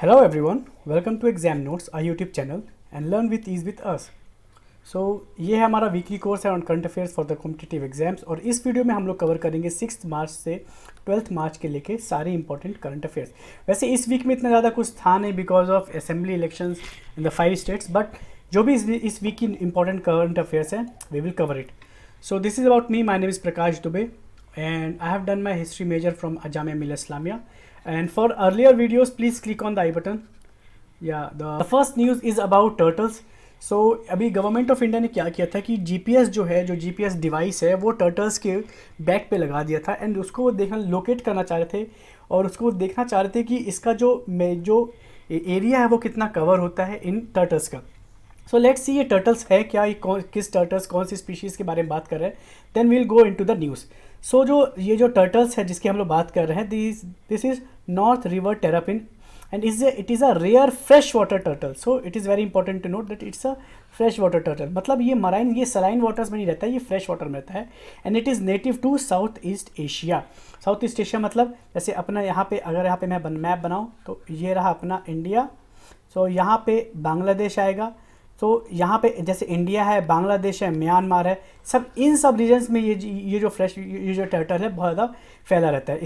Hello everyone, welcome to Exam Notes, our YouTube channel and learn with ease with us. So ये है हमारा weekly course है on current affairs for the competitive exams और इस video में हम लोग कवर करेंगे 6 मार्च से 12 मार्च के लेके सारे इंपॉर्टेंट करंट अफेयर्स। वैसे इस वीक में इतना ज़्यादा कुछ था नहीं because of assembly elections in the 5 states, but जो भी इस वीक की इंपॉर्टेंट करंट अफेयर्स हैं we will cover it. So this is about me, my name is Prakash Dubey and I have done my history major from Jamia Millia Islamia. And for earlier videos, please click on the I button. Yeah, the first news is about turtles. So अभी government of India ने क्या किया था कि GPS जो है, जो GPS device है वो टर्टल्स के बैक पे लगा दिया था एंड उसको वो देखना लोकेट करना चाह रहे थे और उसको देखना चाह रहे थे कि इसका जो एरिया है वो कितना कवर होता है इन टर्टल्स का। सो लेट्स सी ये टर्टल्स है क्या, ये किस टर्टल्स कौन सी स्पीशीज़ के बारे में बात कर रहे हैं, then we'll go into the news. So ये जो टर्टल्स है जिसकी हम लोग बात कर रहे हैं, this is north river terrapin and it is a rare fresh water turtle. So it is very important to note that it's a fresh water turtle, मतलब ये सलाइन वाटर्स में नहीं रहता है, ये फ्रेश वाटर में रहता है and it is native to south east Asia. South east Asia मतलब जैसे अपना यहाँ पे अगर यहाँ पे मैं मैप बनाऊँ तो ये रहा अपना इंडिया। सो यहाँ पे बांग्लादेश आएगा, तो यहाँ पे जैसे इंडिया है, बांग्लादेश है, म्यांमार है, सब इन सब रीजन्स में ये जो टर्टल है बहुत ज़्यादा फैला रहता है,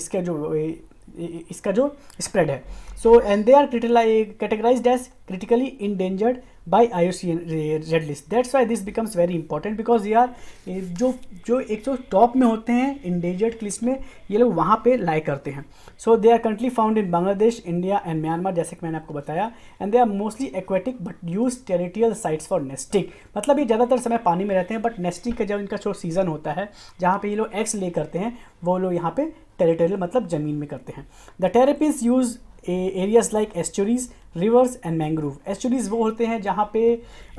इसका जो स्प्रेड है। So and they are categorised as critically endangered by IUCN red list. That's why this becomes very important because ये आर जो एक तो टॉप में होते हैं इंडेंजर्ड लिस्ट में, ये लोग वहाँ पे लाई करते हैं। So they are currently found in Bangladesh, India and Myanmar, जैसे कि मैंने आपको बताया, and they are mostly aquatic but use territorial sites for nesting. मतलब ये ज़्यादातर समय पानी में रहते हैं बट नेस्टिंग का जब इनका जो सीज़न होता है जहाँ पे ये लोग एग्स ले करते हैं वो लोग यहाँ पे टेरिटोरियल मतलब ज़मीन में करते हैं। The terrapins use areas like estuaries, rivers and mangrove. Estuaries वो होते हैं जहाँ पे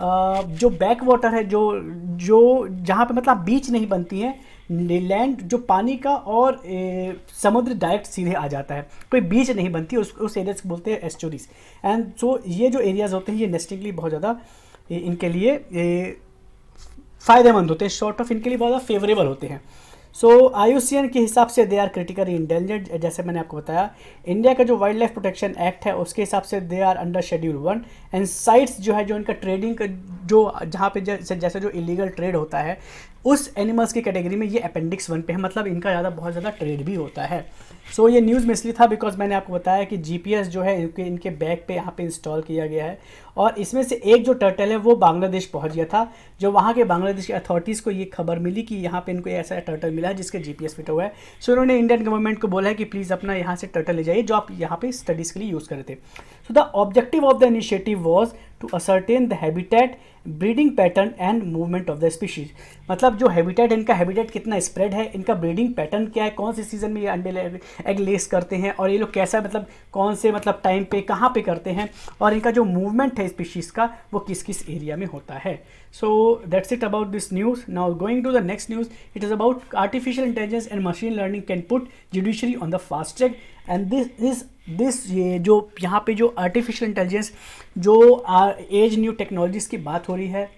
जो बैक वाटर है, जो जहाँ पे मतलब बीच नहीं बनती हैं, लैंड जो पानी का और समुद्र डायरेक्ट सीधे आ जाता है, कोई बीच नहीं बनती, उस एरियाज को बोलते हैं एस्चुरीज। एंड सो ये जो एरियाज होते हैं ये नेस्टिंग के लिए बहुत ज़्यादा इनके लिए फ़ायदेमंद होते हैं, शॉर्ट ऑफ इनके लिए बहुत ज़्यादा फेवरेबल होते हैं। सो IUCN के हिसाब से दे आर क्रिटिकली इंडेंजर्ड। जैसे मैंने आपको बताया, इंडिया का जो वाइल्ड लाइफ प्रोटेक्शन एक्ट है उसके हिसाब से they are under schedule 1 and CITES जो है, जो इनका ट्रेडिंग का जो जहाँ पे जैसे जो इलीगल ट्रेड होता है उस एनिमल्स की कैटेगरी में ये अपेंडिक्स 1 पे है, मतलब इनका बहुत ज़्यादा ट्रेड भी होता है। सो ये न्यूज़ में इसलिए था बिकॉज मैंने आपको बताया कि जीपीएस जो है इनके बैक पे यहाँ पे इंस्टॉल किया गया है और इसमें से एक जो टर्टल है वो बांग्लादेश पहुँच गया था। जो वहाँ के बांग्लादेश के अथॉरिटीज़ को ये खबर मिली कि यहाँ पे इनको ऐसा टर्टल मिला है जिसके जीपीएस फिट हुआ है। सो उन्होंने इंडियन गवर्नमेंट को बोला है कि प्लीज़ अपना यहाँ से टर्टल ले जाइए जो आप यहाँ पे स्टडीज़ के लिए यूज़ कर रहे थे। So the objective of the initiative was to ascertain the habitat, breeding pattern and movement of the species. मतलब जो हैबिटेट, इनका हैबिटेट कितना स्प्रेड है, इनका ब्रीडिंग पैटर्न क्या है, कौन से सीजन में ये अंडे एग लेस करते हैं और ये लोग कैसा मतलब कौन से मतलब टाइम पे कहाँ पे करते हैं, और इनका जो मूवमेंट है स्पीशीज़ का वो किस किस एरिया में होता है। So that's it about this news. Now going to the next news, it is about artificial intelligence and machine learning can put judiciary on the fast track. And this ये जो यहाँ पे जो आर्टिफिशियल इंटेलिजेंस, जो as new technologies की बात हो रही है,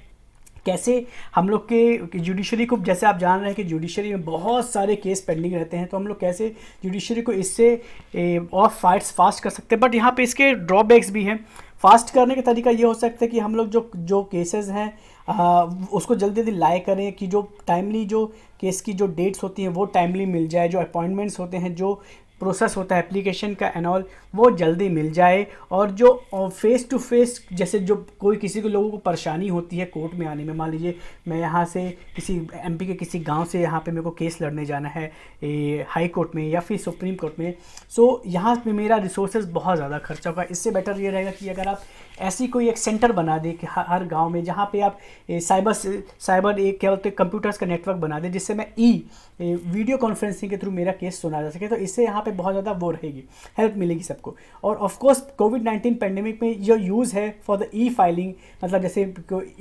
कैसे हम लोग के जुडिशरी को, जैसे आप जान रहे हैं कि जुडिशरी में बहुत सारे केस पेंडिंग रहते हैं, तो हम लोग कैसे जुडिशरी को इससे और फास्ट कर सकते हैं। बट यहाँ पे इसके ड्रॉबैक्स भी हैं। फास्ट करने का तरीका ये हो सकता है कि हम लोग जो केसेस हैं उसको जल्दी जल्दी लाई करें कि जो टाइमली जो केस की जो डेट्स होती हैं वो टाइमली मिल जाए, जो अपॉइंटमेंट्स होते हैं, जो प्रोसेस होता है एप्लीकेशन का एंड ऑल, वो जल्दी मिल जाए। और जो फेस टू फेस जैसे जो कोई किसी को लोगों को परेशानी होती है कोर्ट में आने में, मान लीजिए मैं यहाँ से किसी MP के किसी गांव से यहाँ पे मेरे को केस लड़ने जाना है हाई कोर्ट में या फिर सुप्रीम कोर्ट में, सो यहाँ पे मेरा रिसोर्सेज बहुत ज़्यादा खर्चा होगा। इससे बेटर ये रहेगा कि अगर आप ऐसी कोई एक सेंटर बना दे कि हर गांव में, जहाँ पे आप साइबर एक क्या बोलते हैं कंप्यूटर्स का नेटवर्क बना दे, जिससे मैं वीडियो कॉन्फ्रेंसिंग के थ्रू मेरा केस सुना जा सके, तो इससे यहाँ पे बहुत ज़्यादा वो रहेगी, हेल्प मिलेगी सबको। और ऑफ कोर्स कोविड-19 पेंडेमिक में जो यूज़ है फॉर द फाइलिंग, मतलब जैसे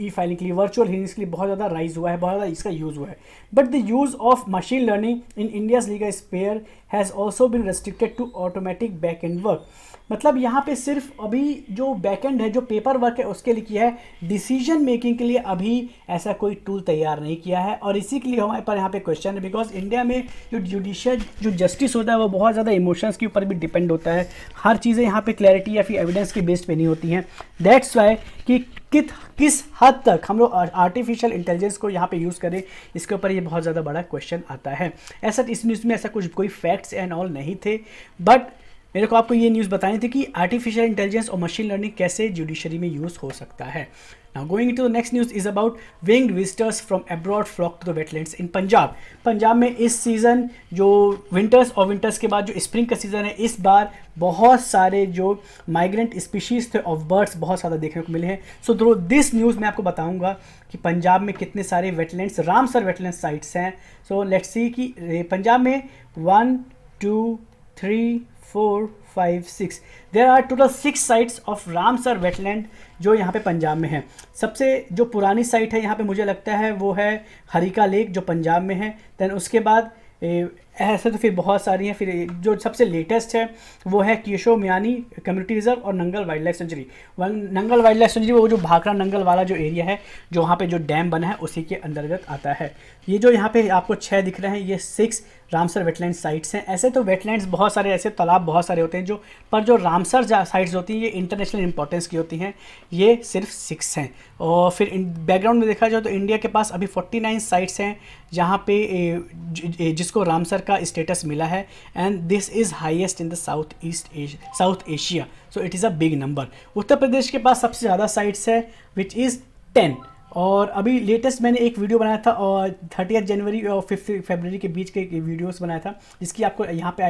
फाइलिंग के लिए, वर्चुअल हियरिंग्स के लिए बहुत ज़्यादा राइज हुआ है, बहुत ज़्यादा इसका यूज़ हुआ है। But the use of machine learning in India's legal sphere has also been restricted to automatic back end work. मतलब यहाँ पे सिर्फ अभी जो बैकएंड है, जो पेपर वर्क है उसके लिए किया है, डिसीजन मेकिंग के लिए अभी ऐसा कोई टूल तैयार नहीं किया है। और इसी के लिए हमारे पर यहाँ पे क्वेश्चन है, बिकॉज इंडिया में जो जुडिशियल जो जस्टिस होता है वो बहुत ज़्यादा इमोशंस के ऊपर भी डिपेंड होता है, हर चीज़ें यहाँ पे क्लैरिटी या फिर एविडेंस के बेस्ड पे नहीं होती हैं। दैट्स वाई कि किस हद तक हम लोग आर्टिफिशियल इंटेलिजेंस को यहाँ पे यूज़ करें, इसके ऊपर ये बहुत ज़्यादा बड़ा क्वेश्चन आता है। ऐसा इस न्यूज़ में ऐसा कुछ कोई फैक्ट्स एंड ऑल नहीं थे, बट मेरे को आपको ये न्यूज़ बतानी थी कि आर्टिफिशियल इंटेलिजेंस और मशीन लर्निंग कैसे जुडिशरी में यूज़ हो सकता है। Now going to the next news is about winged visitors from abroad flock to the wetlands in Punjab. Punjab में इस सीज़न जो विंटर्स के बाद जो स्प्रिंग का सीज़न है, इस बार बहुत सारे जो माइग्रेंट स्पीशीज़ थे ऑफ बर्ड्स बहुत ज़्यादा देखने को मिले हैं। सो थ्रू दिस न्यूज़ मैं आपको बताऊंगा कि पंजाब में कितने सारे वेटलैंड्स, रामसर वेटलैंड साइट्स हैं। सो लेट्स सी कि पंजाब में 1 2 3 4 5 6 there are total 6 sites of Ramsar wetland जो यहाँ पे पंजाब में है। सबसे जो पुरानी साइट है यहाँ पे मुझे लगता है वो है हरिका लेक जो पंजाब में है। देन उसके बाद ऐसे तो फिर बहुत सारी हैं। फिर जो सबसे लेटेस्ट है वो है केशव मियानी कम्युनिटी रिजर्व और Nangal wild life sanctuary. Nangal wild life sanctuary वो जो भाखड़ा नंगल वाला जो एरिया है, जो वहाँ पे जो डैम बना है उसी के अंतर्गत आता है। ये जो यहाँ पे आपको 6 दिख रहे हैं, ये 6 रामसर वेटलैंड साइट्स हैं। ऐसे तो वेटलैंड्स बहुत सारे, ऐसे तालाब बहुत सारे होते हैं जो, पर जो रामसर साइट्स होती हैं ये इंटरनेशनल इंपॉर्टेंस की होती हैं, ये सिर्फ 6 हैं। और फिर बैकग्राउंड में देखा जाए तो इंडिया के पास अभी 49 साइट्स हैं जहाँ पे जिसको रामसर का स्टेटस मिला है, and this is highest in the south Asia. So it is a big number. Uttar Pradesh के पास सबसे ज़्यादा साइट्स है विच इज़ 10। और अभी लेटेस्ट मैंने एक वीडियो बनाया था और 30 जनवरी और 5 फरवरी के बीच के वीडियोस बनाया था, जिसकी आपको यहाँ पे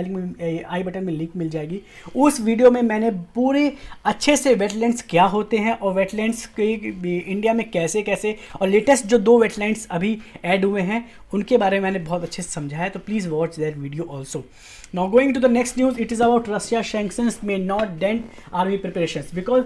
आई बटन में लिंक मिल जाएगी। उस वीडियो में मैंने पूरे अच्छे से वेटलैंड्स क्या होते हैं और वेटलैंड्स के इंडिया में कैसे कैसे, और लेटेस्ट जो 2 वेटलैंड्स अभी ऐड हुए हैं उनके बारे में मैंने बहुत अच्छे से समझाया। तो please watch that video also. Now going to the next news, it is about Russia sanctions may not dent army preparations because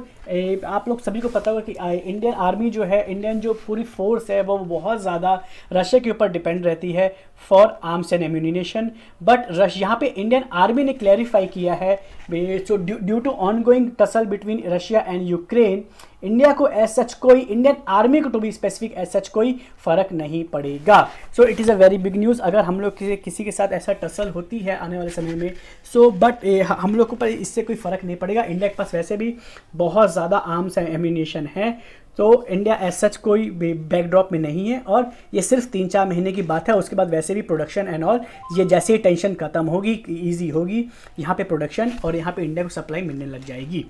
आप लोग सभी को पता होगा कि इंडियन आर्मी जो है, इंडियन जो पूरी फोर्स है वो बहुत ज़्यादा रशिया के ऊपर डिपेंड रहती है for arms and ammunition. But यहाँ पे इंडियन आर्मी ने क्लैरिफाई किया है, so due to ongoing tussle between Russia and Ukraine, India को एज सच कोई, इंडियन आर्मी को to be specific as such कोई फर्क नहीं पड़ेगा। So it is a very big news अगर हम लोग किसी के साथ ऐसा टसल होती है आने वाले समय में। सो बट हम लोग को पर इससे कोई फ़र्क नहीं पड़ेगा। इंडिया के पास वैसे भी बहुत ज़्यादा आर्म्स एंड एम्यूनिशन है, तो इंडिया एज सच कोई बैकड्रॉप में नहीं है। और ये सिर्फ 3-4 महीने की बात है, उसके बाद वैसे भी प्रोडक्शन एंड ऑल, ये जैसे ही टेंशन खत्म होगी, ईजी होगी, यहाँ पे प्रोडक्शन और यहाँ पे इंडिया को सप्लाई मिलने लग जाएगी।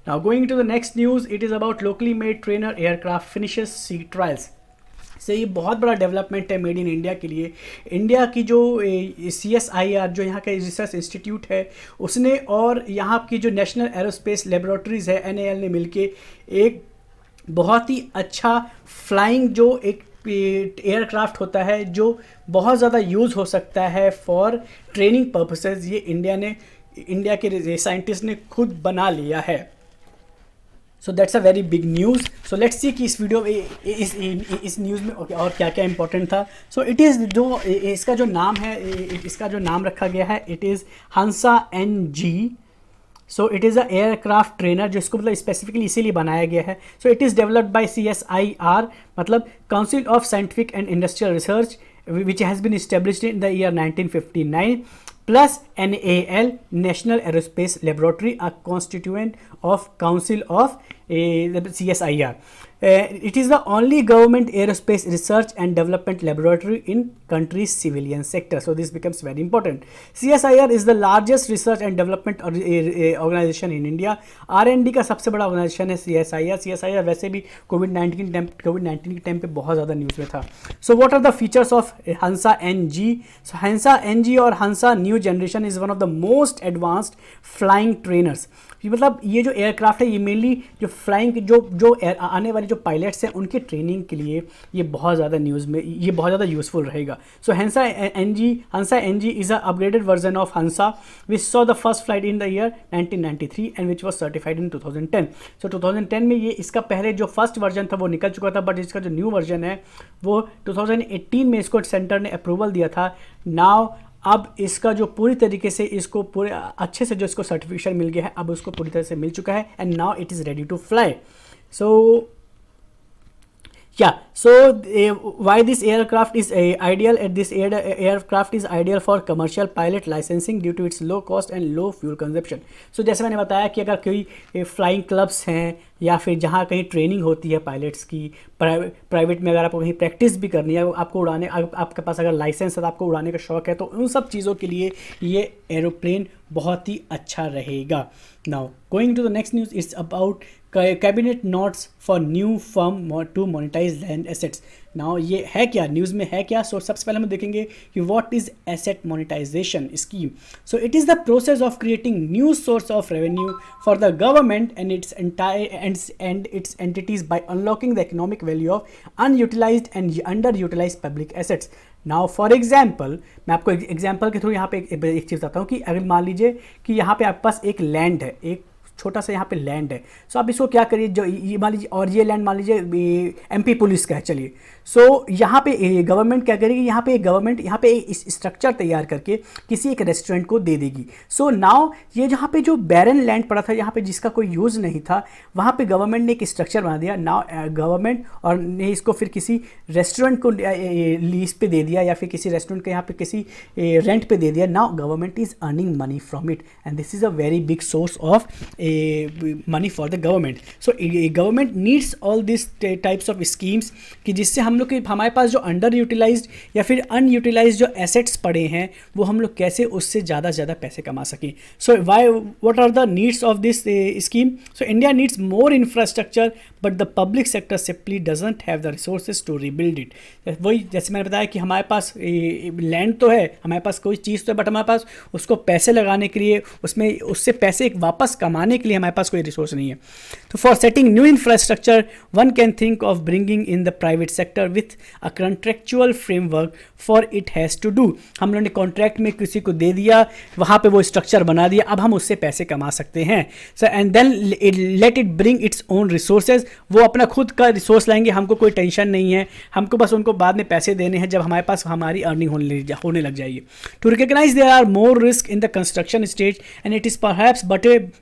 Now going to the next news, it is about locally made trainer aircraft finishes sea trials। से ये बहुत बड़ा डेवलपमेंट है मेड इन इंडिया के लिए। इंडिया की जो CSIR जो यहाँ का रिसर्च इंस्टीट्यूट है उसने, और यहाँ की जो नेशनल एरोस्पेस लेबोरेटरीज़ है NAL ने मिलके एक बहुत ही अच्छा फ्लाइंग जो एक एयरक्राफ्ट होता है जो बहुत ज़्यादा यूज़ हो सकता है फॉर ट्रेनिंग पर्पसेस, ये इंडिया के साइंटिस्ट ने खुद बना लिया है। So that's a very big news. So let's see कि इस वीडियो में इस न्यूज़ में और क्या क्या इंपॉर्टेंट था। सो इट इज़ जो इसका जो नाम है, इसका जो नाम रखा गया है, it is Hansa NG। So it is a aircraft trainer, जो इसको मतलब स्पेसिफिकली इसीलिए बनाया गया है। So it is developed by CSIR, मतलब council of scientific and industrial research, which has been established in the year 1959, plus NAL, National Aerospace Laboratory, a constituent of Council of CSIR. It is the only government aerospace research and development laboratory in country's civilian sector. So this becomes very important. CSIR is the largest research and development organization in India. R&D का सबसे बड़ा organisation है CSIR। CSIR वैसे भी कोविड-19 के time पे बहुत ज़्यादा न्यूज़ में था। So what are the features of Hansa NG? So Hansa NG और Hansa new generation is one of the most advanced flying trainers. मतलब ये जो एयरक्राफ्ट है ये मेनली जो फ्लाइंग जो आने वाले जो पायलट्स हैं उनके ट्रेनिंग के लिए ये बहुत ज़्यादा ये बहुत ज़्यादा यूज़फुल रहेगा। सो Hansa NG is a upgraded version of Hansa which saw the first flight in the year 1993 and which was certified इन 2010। सो 2010 में ये इसका पहले जो फर्स्ट वर्जन था वो निकल चुका था, बट इसका जो न्यू वर्जन है वो 2018 में इसको सेंटर ने अप्रूवल दिया था। नाउ अब इसका जो पूरी तरीके से इसको पूरे अच्छे से जो इसको सर्टिफिकेशन मिल गया है, अब उसको पूरी तरह से मिल चुका है and now it is ready to fly. So yeah, so why this aircraft is ideal at this aircraft is ideal for commercial pilot licensing due to its low cost and low fuel consumption. So जैसे मैंने बताया कि अगर कोई flying clubs हैं या फिर जहाँ कहीं ट्रेनिंग होती है पायलट्स की, प्राइवेट में अगर आपको कहीं प्रैक्टिस भी करनी है, आपको उड़ाने, आपके पास अगर लाइसेंस है तो आपको उड़ाने का शौक है, तो उन सब चीज़ों के लिए ये एरोप्लेन बहुत ही अच्छा रहेगा. Now going to the next news, it's about cabinet notes for new firm to monetise land assets. Now ये है क्या, न्यूज़ में है क्या? सो सबसे पहले हम देखेंगे कि what is asset monetisation scheme. So it is the process of creating new source of revenue for the government and its and its entities by unlocking the economic value of unutilised and under utilised public assets. Now for example, मैं आपको example के through यहाँ पे एक चीज़ बताता हूँ कि अगर मान लीजिए कि यहाँ पे आपके पास एक लैंड है, एक छोटा सा यहाँ पे लैंड है. सो आप इसको क्या करिए, जो ये मान लीजिए, और ये लैंड मान लीजिए एमपी पुलिस का है, चलिए. सो यहाँ पे गवर्नमेंट क्या करेगी, यहाँ पे गवर्नमेंट यहाँ पे इस स्ट्रक्चर तैयार करके किसी एक रेस्टोरेंट को दे देगी. सो नाउ ये जहाँ पे जो बैरन लैंड पड़ा था, यहाँ पे जिसका कोई यूज़ नहीं था, वहाँ पे गवर्नमेंट ने एक स्ट्रक्चर बना दिया. नाउ गवर्नमेंट और ने इसको फिर किसी रेस्टोरेंट को लीज पे दे दिया या फिर किसी रेस्टोरेंट के यहाँ पे किसी रेंट पे दे दिया. Now government is earning money from it and this is a very big source of money for the government. So government needs all these types of schemes कि जिससे हम लोग के हमारे पास जो अंडर यूटिलाइज्ड या फिर अनयूटिलाइज्ड जो एसेट्स पड़े हैं वो हम लोग कैसे उससे ज़्यादा से ज़्यादा पैसे कमा सकें. सो what are the needs of this scheme? So India needs more infrastructure but the public sector simply doesn't have the resources to rebuild it. वही जैसे मैंने बताया कि हमारे पास लैंड तो है, हमारे पास कोई चीज़ तो है, बट हमारे पास उसको पैसे लगाने के लिए, उसमें उससे पैसे वापस कमाने के लिए हमारे पास कोई रिसोर्स नहीं है. तो for setting new infrastructure one can think of bringing in the private sector with a contractual framework for it has to do. हम लोगों ने कॉन्ट्रैक्ट में किसी को दे दिया, वहाँ पे वो स्ट्रक्चर बना दिया, अब हम उससे पैसे कमा सकते हैं. So and then let it bring its own resources. वो अपना खुद का रिसोर्स लाएंगे, हमको कोई टेंशन नहीं है, हमको बस उनको बाद में पैसे देने हैं जब हमारे पास हमारी अर्निंग होने लग जाएगी. To recognise there are more risk in the construction stage and it is perhaps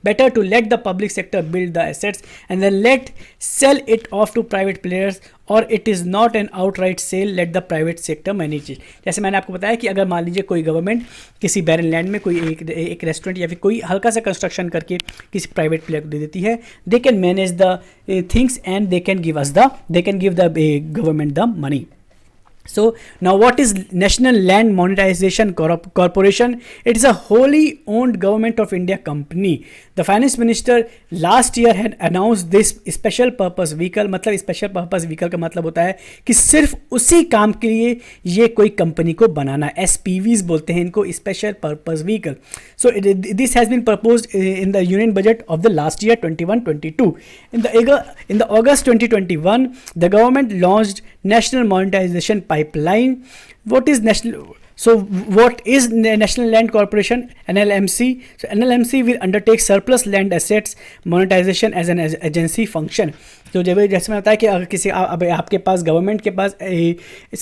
better to let the public sector build the assets and then sell it off to private players, or it is not an outright sale, let the private sector manage it. जैसे मैंने आपको बताया कि अगर मान लीजिए कोई government किसी बैरन लैंड में कोई एक रेस्टोरेंट या फिर कोई हल्का सा कंस्ट्रक्शन करके किसी प्राइवेट प्लेयर को दे देती है, they can manage the things and they can give the government the money. So now what is National Land Monetization Corporation? It is a wholly owned government of India company. The finance minister last year had announced this special purpose vehicle. मतलब special purpose vehicle का मतलब होता है कि सिर्फ उसी काम के लिए ये कोई कंपनी को बनाना. SPVs बोलते हैं इनको, special purpose vehicle. So this has been proposed in the union budget of the last year 21-22. In the August 2021, the government launched National Monetization Pipeline. What is National Land Corporation, NLMC? So NLMC will undertake surplus land assets monetization as an agency function. तो जब जैसे मैं बताया कि अगर किसी अब आपके पास गवर्नमेंट के पास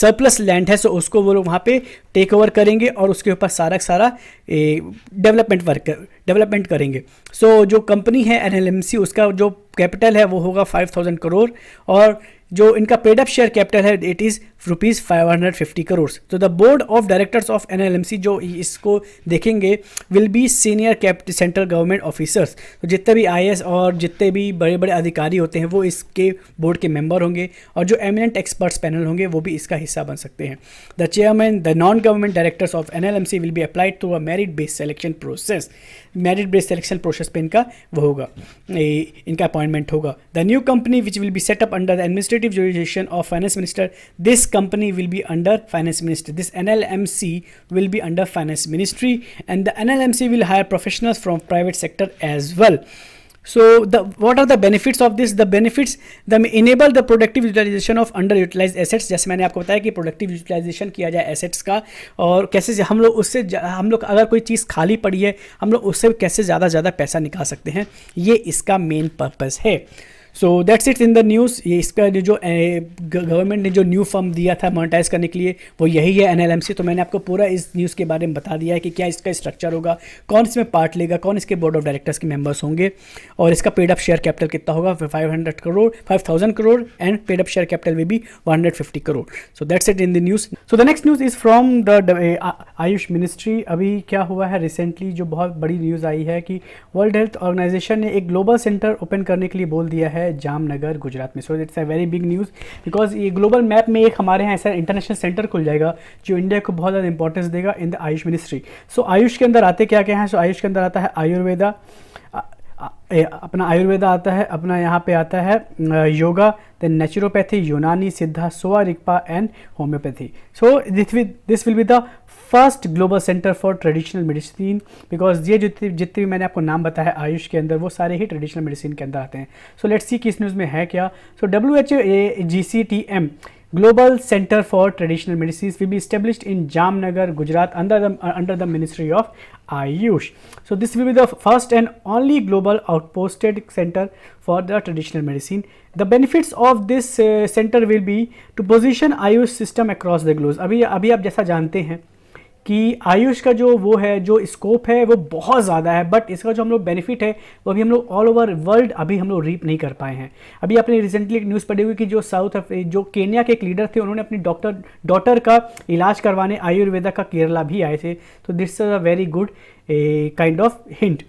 सरप्लस लैंड है, सो उसको वो लोग वहाँ पे टेक ओवर करेंगे और उसके ऊपर सारा डेवलपमेंट करेंगे. सो जो कंपनी है NLMC, उसका जो कैपिटल है वो होगा 5,000 करोड़ और जो इनका पेड अप शेयर कैपिटल है इट इज़ ₹550 करोड़. तो the board of directors of NLMC जो इसको देखेंगे will be senior central government officers. तो जितने भी IAS और जितने भी बड़े बड़े अधिकारी होते हैं वो इसके बोर्ड के मेंबर होंगे और जो एमिनेंट एक्सपर्ट्स पैनल होंगे वो भी इसका हिस्सा बन सकते हैं. The chairman, the non government directors of NLMC will be applied through a merit based selection process. Merit based selection process पे इनका वो होगा, इनका अपॉइंटमेंट होगा. The new company which will be set up under the administrative jurisdiction of finance minister, this company will be under finance ministry. This NLMC will be under finance ministry and the NLMC will hire professionals from private sector as well. So what are the benefits of this? The benefits, enable the productive utilization of underutilized assets. जैसे मैंने आपको बताया कि productive utilisation किया जाए assets का और कैसे हम लोग अगर कोई चीज़ खाली पड़ी है हम लोग उससे कैसे ज़्यादा पैसा निकाल सकते हैं, ये इसका मेन पर्पस है. So that's it in the news. ये इसका जो गवर्नमेंट ने जो न्यू फॉर्म दिया था मोनेटाइज करने के लिए वो यही है NLMC। तो मैंने आपको पूरा इस न्यूज़ के बारे में बता दिया है कि क्या इसका स्ट्रक्चर होगा, कौन इसमें पार्ट लेगा, कौन इसके बोर्ड ऑफ डायरेक्टर्स के मेंबर्स होंगे और इसका पेड अप शेयर कैपिटल कितना होगा, 5,000 crore and paid up share capital will be 150 crore. So that's it in the news. So the next news is from the Ayush ministry. अभी क्या हुआ है रिसेंटली, जो बहुत बड़ी न्यूज़ आई है कि वर्ल्ड हेल्थ ऑर्गेनाइजेशन ने एक ग्लोबल सेंटर ओपन करने के लिए बोल दिया है जामनगर गुजरात में। So it's a very big news because ये ग्लोबल मैप में एक हमारे यहाँ ऐसा इंटरनेशनल सेंटर खुल जाएगा जो इंडिया को बहुत ज़्यादा इंपॉर्टेंस देगा इन द आयुष मिनिस्ट्री। सो आयुष के अंदर आते क्या क्या हैं? सो आयुष के अंदर आता है आयुर्वेदा, अपना आयुर्वेदा आता है, अपना यहाँ पे आता है योगा, देन नेचुरोपैथी, यूनानी, सिद्धा, सोआ Rigpa and homeopathy. So this will be the first global centre for traditional medicine because ये जितने भी मैंने आपको नाम बताया आयुष के अंदर वो सारे ही ट्रेडिशनल मेडिसिन के अंदर आते हैं। सो लेट्स सी कि इस न्यूज़ में है क्या। सो WHOGCTM Global Center for Traditional Medicines will be established in Jamnagar, Gujarat under the Ministry of Ayush. So this will be the first and only global outposted center for the traditional medicine. The benefits of this center will be to position Ayush system across the globe. अभी आप जैसा जानते हैं कि आयुष का जो वो है, जो स्कोप है वो बहुत ज़्यादा है, बट इसका जो हम लोग बेनिफिट है वो अभी हम लोग ऑल ओवर वर्ल्ड अभी हम लोग रीप नहीं कर पाए हैं। अभी आपने रिसेंटली एक न्यूज़ पढ़ी हुई कि जो केन्या के एक लीडर थे उन्होंने अपनी डॉटर का इलाज करवाने आयुर्वेदा का केरला भी आए थे। तो this is a very good kind of hint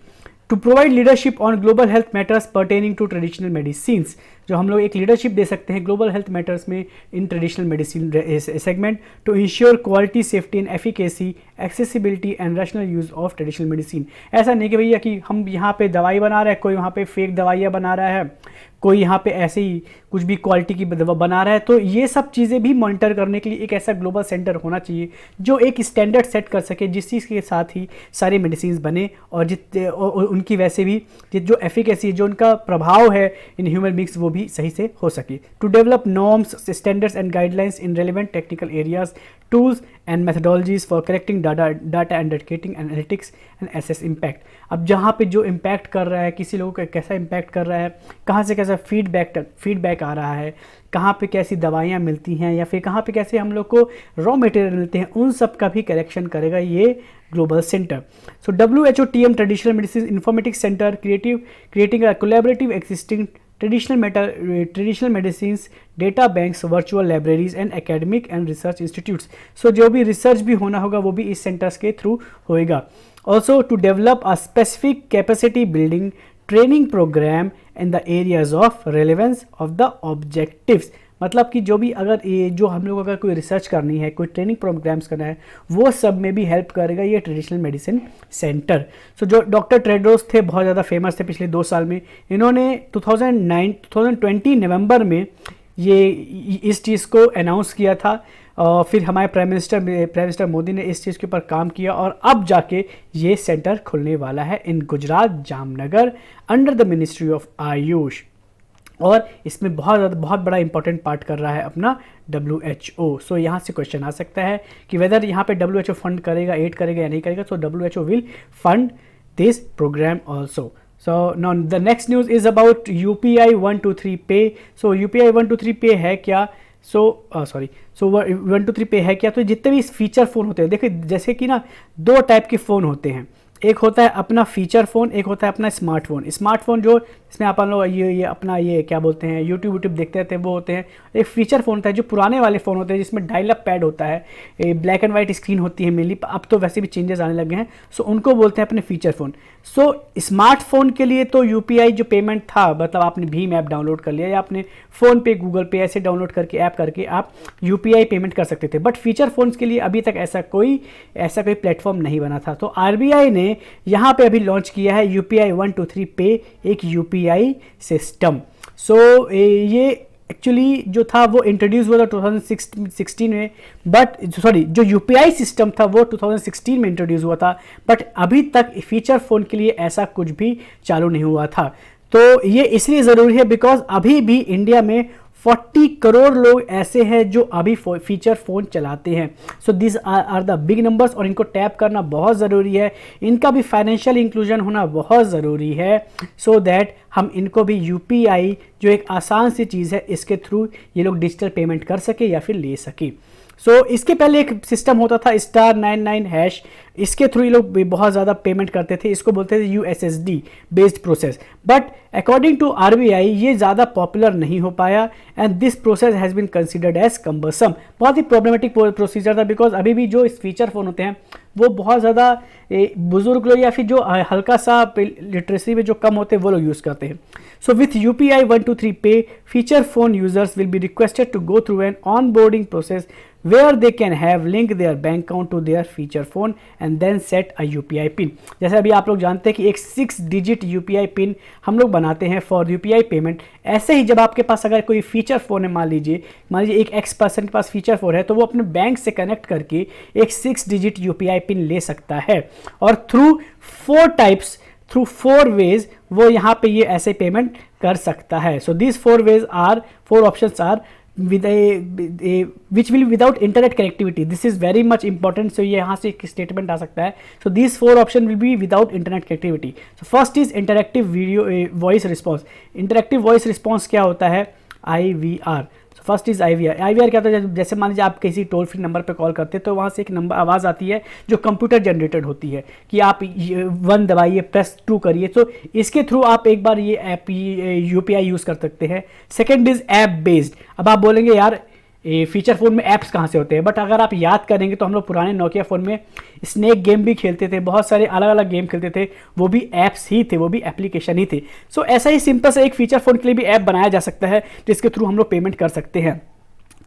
to provide leadership on global health matters pertaining to traditional medicines. जो हम लोग एक लीडरशिप दे सकते हैं ग्लोबल हेल्थ मैटर्स में in traditional medicine segment to ensure quality, safety and efficacy, accessibility and rational use of traditional medicine. ऐसा नहीं कि भैया कि हम यहाँ पे दवाई बना रहे हैं, कोई वहाँ पे फेक दवाइयाँ बना रहा है, कोई यहाँ पे ऐसे ही कुछ भी क्वालिटी की दवा बना रहा है। तो ये सब चीज़ें भी मॉनिटर करने के लिए एक ऐसा ग्लोबल सेंटर होना चाहिए जो एक स्टैंडर्ड सेट कर सके जिस चीज़ के साथ ही सारे मेडिसिन बने और उनकी वैसे भी जो एफिकेसी, जो उनका प्रभाव है इन ह्यूमन बींग्स वो भी सही से हो सके। To develop norms, standards and guidelines in relevant technical areas, tools and methodologies for correcting data undertaking analytics and assess impact. अब जहाँ पे जो इम्पैक्ट कर रहा है, किसी लोगों का कैसा इम्पैक्ट कर रहा है, कहाँ से कैसा फीडबैक आ रहा है, कहाँ पे कैसी दवाइयाँ मिलती हैं या फिर कहाँ पे कैसे हम लोग को रॉ मटेरियल मिलते हैं, उन सब का भी करेक्शन करेगा ये global centre. So WHOTM traditional medicine informatics centre creating a collaborative existing traditional medicines data banks, virtual libraries and academic and research institutes. So जो भी रिसर्च भी होना होगा वो भी इस सेंटर्स के थ्रू होएगा। Also to develop a specific capacity building training programme in the areas of relevance of the objectives. मतलब कि जो भी अगर ये जो हम लोग अगर कोई रिसर्च करनी है, कोई ट्रेनिंग प्रोग्राम्स करना है, वो सब में भी हेल्प करेगा ये ट्रेडिशनल मेडिसिन सेंटर। सो जो डॉक्टर टेड्रोस थे बहुत ज़्यादा फेमस थे पिछले 2 साल में, इन्होंने 2020 नवंबर में ये इस चीज़ को अनाउंस किया था और फिर हमारे प्राइम मिनिस्टर मोदी ने इस चीज़ के ऊपर काम किया और अब जाके ये सेंटर खुलने वाला है in Gujarat Jamnagar under the ministry of AYUSH. और इसमें बहुत बड़ा इंपॉर्टेंट पार्ट कर रहा है अपना WHO। सो यहाँ से क्वेश्चन आ सकता है कि वेदर यहाँ पे WHO फंड करेगा, एड करेगा या नहीं करेगा। So WHO will fund this programme also. So now the next news is about UPI 123 Pay. So UPI 123 Pay है क्या? सो 123 Pay है क्या? तो जितने भी फीचर फ़ोन होते हैं, देखिए जैसे कि ना 2 टाइप के फ़ोन होते हैं, एक होता है अपना फीचर फ़ोन, एक होता है अपना स्मार्टफोन जो इसमें अपन लोग ये अपना ये क्या बोलते हैं यूट्यूब देखते रहते हैं वो होते हैं। एक फीचर फ़ोन होता है जो पुराने वाले फ़ोन होते हैं जिसमें डायल अप पैड होता है, ब्लैक एंड वाइट स्क्रीन होती है मेनली, अब तो वैसे भी चेंजेस आने लगे हैं। सो उनको बोलते हैं अपने फीचर फ़ोन। सो स्मार्टफोन के लिए तो UPI जो पेमेंट था, मतलब आपने भीम ऐप डाउनलोड कर लिया या आपने फ़ोन पे, गूगल पे ऐसे डाउनलोड करके ऐप करके आप UPI पेमेंट कर सकते थे। बट फीचर फ़ोन्स के लिए अभी तक ऐसा कोई प्लेटफॉर्म नहीं बना था। तो RBI ने यहाँ पे अभी लॉन्च किया है UPI 123 Pay, एक UPI सिस्टम। सो ये एक्चुअली जो था वो इंट्रोड्यूस हुआ था 2016 में, जो UPI सिस्टम था वो 2016 में इंट्रोड्यूस हुआ था, बट अभी तक फीचर फ़ोन के लिए ऐसा कुछ भी चालू नहीं हुआ था। तो ये इसलिए ज़रूरी है बिकॉज अभी भी इंडिया में 40 करोड़ लोग ऐसे हैं जो अभी फीचर फ़ोन चलाते हैं। So this are the big numbers और इनको टैप करना बहुत ज़रूरी है। इनका भी फाइनेंशियल इंक्लूजन होना बहुत ज़रूरी है सो दैट हम इनको भी यूपीआई जो एक आसान सी चीज़ है इसके थ्रू ये लोग डिजिटल पेमेंट कर सके या फिर ले सके। इसके पहले एक सिस्टम होता था *99#, इसके थ्रू ये लोग बहुत ज़्यादा पेमेंट करते थे, इसको बोलते थे USSD based process. But according to RBI ये ज़्यादा पॉपुलर नहीं हो पाया and this process has been considered as cumbersome. बहुत ही प्रॉब्लमेटिक प्रोसीजर था बिकॉज अभी भी जो इस फीचर फ़ोन होते हैं वो बहुत ज़्यादा बुजुर्ग लोग या फिर जो हल्का सा लिटरेसी में जो कम होते हैं वो लोग यूज़ करते हैं। So with UPI 123 Pay, feature phone users will be requested to go through an onboarding process where they can have linked their bank account to their feature phone and then set a UPI pin। जैसे अभी आप लोग जानते हैं कि एक 6 digit UPI pin हम लोग बनाते हैं फॉर UPI पेमेंट। ऐसे ही जब आपके पास अगर कोई फीचर फ़ोन है, मान लीजिए एक एक्स पर्सन के पास फीचर फ़ोन है, तो वो अपने बैंक से कनेक्ट करके एक 6 डिजिट UPI पिन ले सकता है और थ्रू 4 वेज वो यहाँ पे ये ऐसे पेमेंट कर सकता है। So this 4 options are with which will without internet connectivity. This is very much important. So ये यहाँ से एक स्टेटमेंट आ सकता है। So this 4 option will be without internet connectivity. So first is interactive video voice response. Interactive voice response क्या होता है? IVR। फर्स्ट इज IVR क्या होता है? जैसे मान लीजिए आप किसी टोल फ्री नंबर पे कॉल करते हैं तो वहाँ से एक नंबर आवाज़ आती है जो कंप्यूटर जनरेटेड होती है कि आप 1 दबाइए, प्रेस 2 करिए। तो इसके थ्रू आप एक बार ये ऐप UPI यूज़ कर सकते हैं। Second is app based. अब आप बोलेंगे यार फीचर फ़ोन में ऐप्स कहाँ से होते हैं? बट अगर आप याद करेंगे तो हम लोग पुराने नोकिया फ़ोन में स्नेक गेम भी खेलते थे, बहुत सारे अलग अलग गेम खेलते थे, वो भी ऐप्स ही थे, वो भी एप्लीकेशन ही थे। सो ऐसा ही सिंपल से एक फीचर फ़ोन के लिए भी ऐप बनाया जा सकता है जिसके थ्रू हम लोग पेमेंट कर सकते हैं।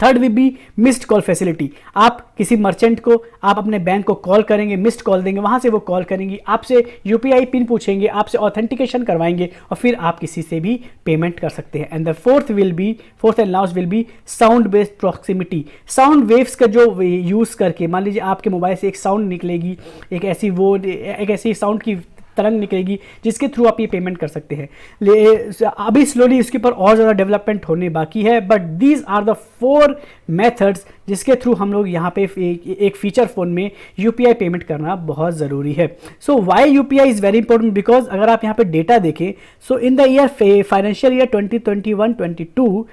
Third will be missed call facility. आप किसी मर्चेंट को आप अपने बैंक को कॉल करेंगे, मिस्ड कॉल देंगे, वहाँ से वो कॉल करेंगी, आपसे UPI पिन पूछेंगे, आपसे ऑथेंटिकेशन करवाएंगे और फिर आप किसी से भी पेमेंट कर सकते हैं। And the fourth and last will be sound based proximity. Sound waves का जो यूज़ करके मान लीजिए आपके मोबाइल से एक साउंड निकलेगी, एक ऐसी साउंड की तरंग निकलेगी जिसके थ्रू आप ये पेमेंट कर सकते हैं। अभी स्लोली इसके ऊपर और ज़्यादा डेवलपमेंट होने बाकी है but these are the 4 methods जिसके थ्रू हम लोग यहाँ पे एक फीचर फ़ोन में UPI पेमेंट करना बहुत ज़रूरी है। So why UPI is very important because अगर आप यहाँ पे डेटा देखें so in the financial year 2021-22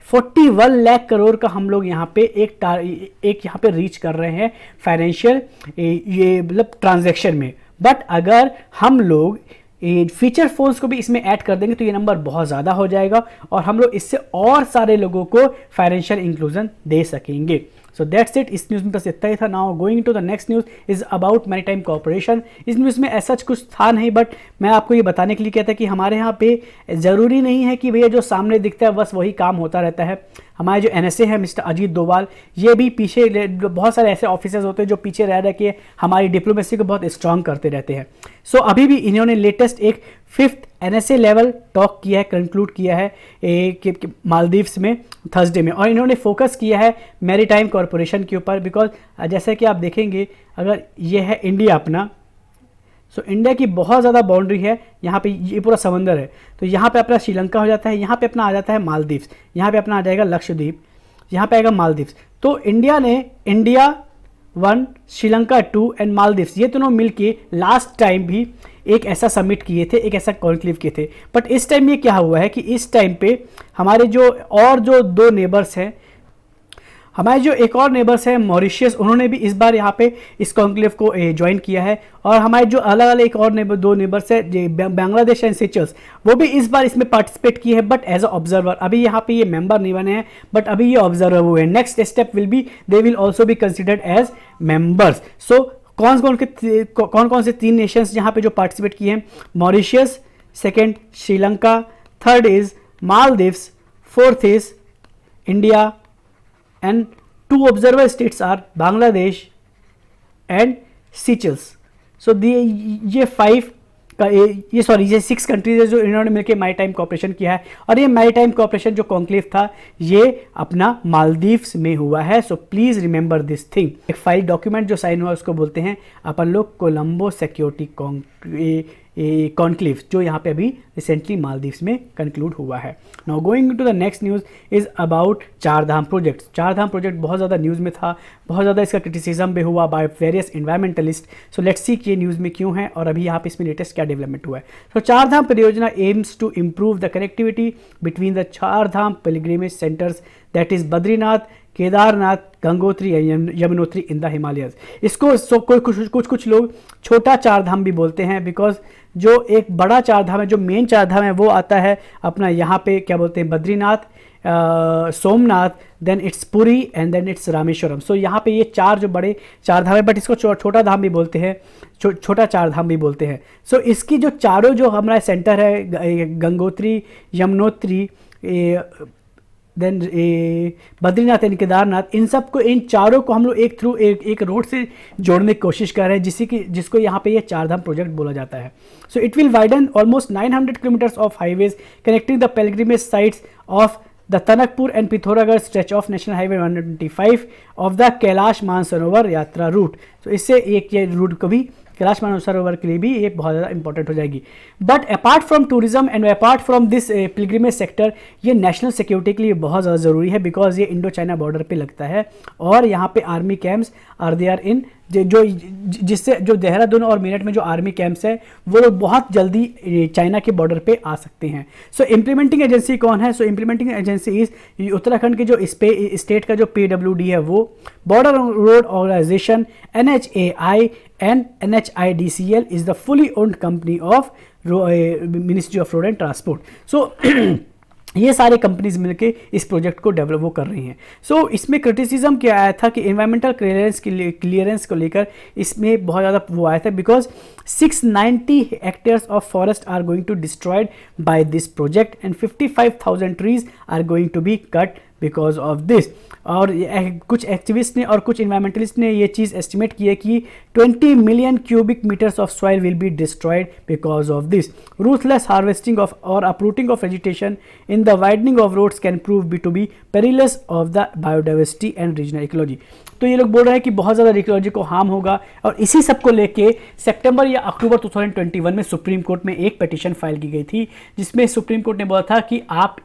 41 lakh crore का हम लोग यहाँ पे एक यहाँ पे रीच कर रहे हैं फाइनेंशियल ये मतलब ट्रांजैक्शन में। बट अगर हम लोग फीचर फोन्स को भी इसमें ऐड कर देंगे तो ये नंबर बहुत ज़्यादा हो जाएगा और हम लोग इससे और सारे लोगों को फाइनेंशियल इंक्लूजन दे सकेंगे। So that's it. इस न्यूज़ में बस इतना ही था। Now going to the next news is about maritime corporation. इस न्यूज़ में ऐसा कुछ था नहीं बट मैं आपको ये बताने के लिए कहता कि हमारे यहाँ पे ज़रूरी नहीं है कि भैया जो सामने दिखता है बस वही काम होता रहता है। हमारे जो NSA है मिस्टर अजीत डोभाल, ये भी पीछे बहुत सारे ऐसे ऑफिसर्स होते हैं जो पीछे रह के हमारी डिप्लोमेसी को बहुत स्ट्रांग करते रहते हैं। सो अभी भी इन्होंने लेटेस्ट एक 5th NSA लेवल टॉक किया है, कंक्लूड किया है मालदीव्स में थर्सडे में और इन्होंने फोकस किया है मैरीटाइम कॉर्पोरेशन के ऊपर बिकॉज जैसा कि आप देखेंगे अगर ये है इंडिया अपना, सो इंडिया की बहुत ज़्यादा बाउंड्री है, यहाँ पे ये पूरा समंदर है तो यहाँ पे अपना श्रीलंका हो जाता है, यहाँ पे अपना आ जाता है मालदीव्स, यहाँ पे अपना आ जाएगा लक्षद्वीप, यहाँ पे आएगा मालदीव्स। तो इंडिया ने इंडिया 1, श्रीलंका 2 एंड मालदीव्स ये दोनों मिलके लास्ट टाइम भी एक ऐसा समिट किए थे, एक ऐसा कॉन्क्लेव किए थे। बट इस टाइम ये क्या हुआ है कि इस टाइम पे हमारे जो 2 नेबर्स हैं, हमारे जो एक और नेबर्स हैं मॉरिशियस, उन्होंने भी इस बार यहाँ पे इस कॉन्क्लेव को ज्वाइन किया है और हमारे जो अलग अलग एक और 2 नेबर्स हैं बांग्लादेश एंड सेचल्स, वो भी इस बार इसमें पार्टिसिपेट किए हैं बट एज अ ऑब्जर्वर। अभी यहाँ पे ये मेंबर नहीं बने हैं बट अभी ये ऑब्जर्वर हुए हैं। Next step will be they will also be considered as members. So कौन कौन से 3 नेशंस यहाँ पे जो पार्टिसिपेट किए हैं? Mauritius, second Sri Lanka, third is Maldives, fourth is India and 2 observer states are Bangladesh and Seychelles. So ये 6 कंट्रीज है जो इन्होंने मिलकर मैरीटाइम कॉर्पोरेशन किया है और ये मैरीटाइम कॉर्पोरेशन जो कॉन्क्लेव था ये अपना मालदीव्स में हुआ है। So please remember this thing. एक फाइल डॉक्यूमेंट जो साइन हुआ उसको बोलते हैं अपन लोग कोलंबो सिक्योरिटी कॉन्क्लेव जो यहाँ पे अभी रिसेंटली मालदीव्स में कंक्लूड हुआ है। Now going to the next news is about Char Dham project. चार धाम प्रोजेक्ट बहुत ज़्यादा न्यूज़ में था, बहुत ज़्यादा इसका क्रिटिसिज्म भी हुआ by various environmentalist. So let's see कि ये न्यूज़ में क्यों है और अभी यहाँ पे इसमें लेटेस्ट क्या डेवलपमेंट हुआ है। तो चार धाम परियोजना aims to improve the connectivity between the Char Dham pilgrimage centres that is Badrinath, Kedarnath, Gangotri and Yamunotri in the Himalayas. इसको कुछ लोग छोटा चार धाम भी बोलते हैं, बिकॉज जो एक बड़ा चार धाम है, जो मेन चार धाम है वो आता है अपना यहाँ पे क्या बोलते हैं Badrinath, Somnath, then it's Puri and then it's Rameswaram. So यहाँ पे ये चार जो बड़े चार धाम है, बट इसको छोटा धाम भी बोलते हैं, छोटा चार धाम भी बोलते हैं। सो इसकी जो चारों जो हमारा सेंटर है गंगोत्री, यमुनोत्री, देन बद्रीनाथ एंड केदारनाथ, इन सब को, इन चारों को हम लोग एक रोड से जोड़ने की कोशिश कर रहे हैं, जिसको यहाँ पे ये चार धाम प्रोजेक्ट बोला जाता है। So it will widen almost 900 kilometres of highways connecting the pilgrimage sites of the Tanakpur and Pithoragarh stretch of national highway 125 of the Kailash Mansarovar Yatra route. तो इससे एक ये रूट को भी कैलाश मानसरोवर के लिए भी ये बहुत ज़्यादा इंपॉर्टेंट हो जाएगी। But apart from tourism and apart from this pilgrimage sector, ये नेशनल सिक्योरिटी के लिए बहुत ज़्यादा ज़रूरी है, बिकॉज ये इंडो चाइना बॉर्डर पे लगता है और यहाँ पे army camps are they are in जिससे जो देहरादून और मेरठ में जो आर्मी कैंप्स है वो लोग बहुत जल्दी चाइना के बॉर्डर पे आ सकते हैं। सो इम्प्लीमेंटिंग एजेंसी कौन है? So implementing agency is Uttarakhand के जो स्टेट का जो PWD है वो border road organisation NHAI and NHIDCL is the fully owned company of Ministry of Road and Transport. So ये सारे कंपनीज मिलके इस प्रोजेक्ट को डेवलप वो कर रही हैं। सो इसमें क्रिटिसिज्म क्या आया था कि इन्वायरमेंटल क्लियरेंस को लेकर इसमें बहुत ज़्यादा वो आया था, because 690 hectares of forest are going to destroyed by this project and 55,000 trees are going to be cut because of this. और कुछ एक्टिविस्ट ने और कुछ इन्वायरमेंटलिस्ट ने ये चीज़ एस्टिमेट की है कि 20 million cubic metres of soil will be destroyed because of this. Ruthless harvesting of और uprooting of vegetation in the widening of roads can prove to be perilous of the biodiversity and regional ecology. तो ये लोग बोल रहे हैं कि बहुत ज़्यादा इकोलॉजी को हार्म होगा, और इसी सब को लेके सितंबर या अक्टूबर 2021 में सुप्रीम कोर्ट में एक पिटीशन फाइल की गई थी, जिसमें सुप्रीम कोर्ट ने बोला था कि आप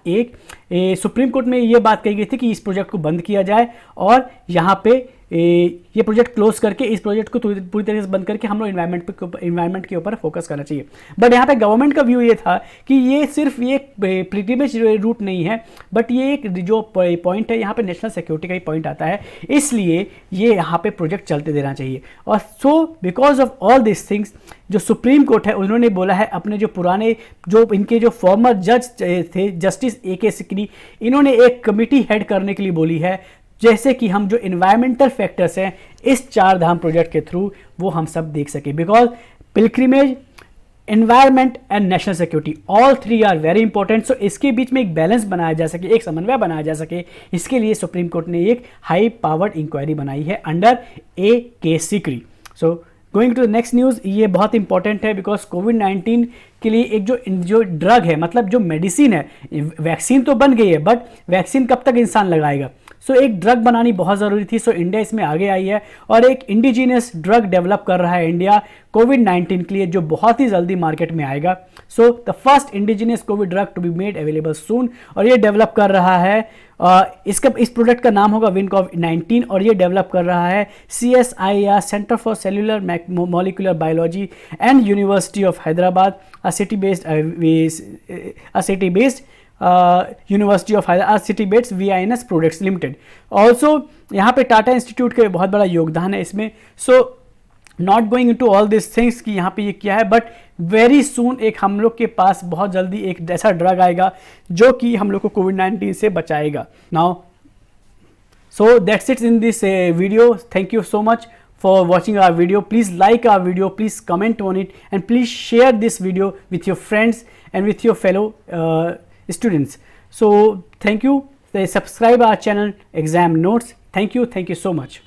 सुप्रीम कोर्ट में ये बात कही गई थी कि इस प्रोजेक्ट को बंद किया जाए और यहाँ पे ये प्रोजेक्ट क्लोज करके इस प्रोजेक्ट को पूरी तरीके से बंद करके हम लोग इन्वायरमेंट के ऊपर फोकस करना चाहिए। बट यहाँ पे गवर्नमेंट का व्यू ये था कि ये सिर्फ ये पिलग्रिमेज रूट नहीं है, बट ये एक जो पॉइंट है यहाँ पे नेशनल सिक्योरिटी का ही पॉइंट आता है, इसलिए ये यहाँ पे प्रोजेक्ट चलते देना चाहिए। और so because of all this things जो सुप्रीम कोर्ट है उन्होंने बोला है, अपने जो पुराने जो इनके जो फॉर्मर जज थे जस्टिस AK सिकरी, इन्होंने एक कमिटी हेड करने के लिए बोली है, जैसे कि हम जो इन्वायरमेंटल फैक्टर्स हैं इस चार धाम प्रोजेक्ट के थ्रू वो हम सब देख सके, because pilgrimage, environment and national security all three are very important. So इसके बीच में एक बैलेंस बनाया जा सके, एक समन्वय बनाया जा सके, इसके लिए सुप्रीम कोर्ट ने एक हाई पावर्ड इंक्वायरी बनाई है under AK Sikri. So going to the next news, ये बहुत इंपॉर्टेंट है बिकॉज कोविड-19 के लिए एक जो ड्रग है, मतलब जो मेडिसिन है, वैक्सीन तो बन गई है बट वैक्सीन कब तक इंसान लगाएगा। सो एक ड्रग बनानी बहुत ज़रूरी थी। सो इंडिया इसमें आगे आई है और एक इंडिजीनियस ड्रग डेवलप कर रहा है इंडिया कोविड-19 के लिए, जो बहुत ही जल्दी मार्केट में आएगा। So the first indigenous Covid drug to be made available soon, और ये डेवलप कर रहा है इस प्रोडक्ट का नाम होगा विनकॉव-19 और ये डेवलप कर रहा है CSI या centre for cellular molecular biology and university of Hyderabad, a city based university of Hyderabad, city based VINS products limited. Also यहाँ पे टाटा इंस्टीट्यूट का बहुत बड़ा योगदान है इसमें। So not going into all this things कि यहाँ पे ये क्या है, बट वेरी सून एक हम लोग के पास बहुत जल्दी एक ऐसा ड्रग आएगा जो कि हम लोग को कोविड-19 से बचाएगा। Now so that's it in this video. Thank you so much for watching our video. Please like our video, please comment on it, and please share this video with your friends and with your fellow students. So thank you. Subscribe our channel Exam Notes. Thank you so much.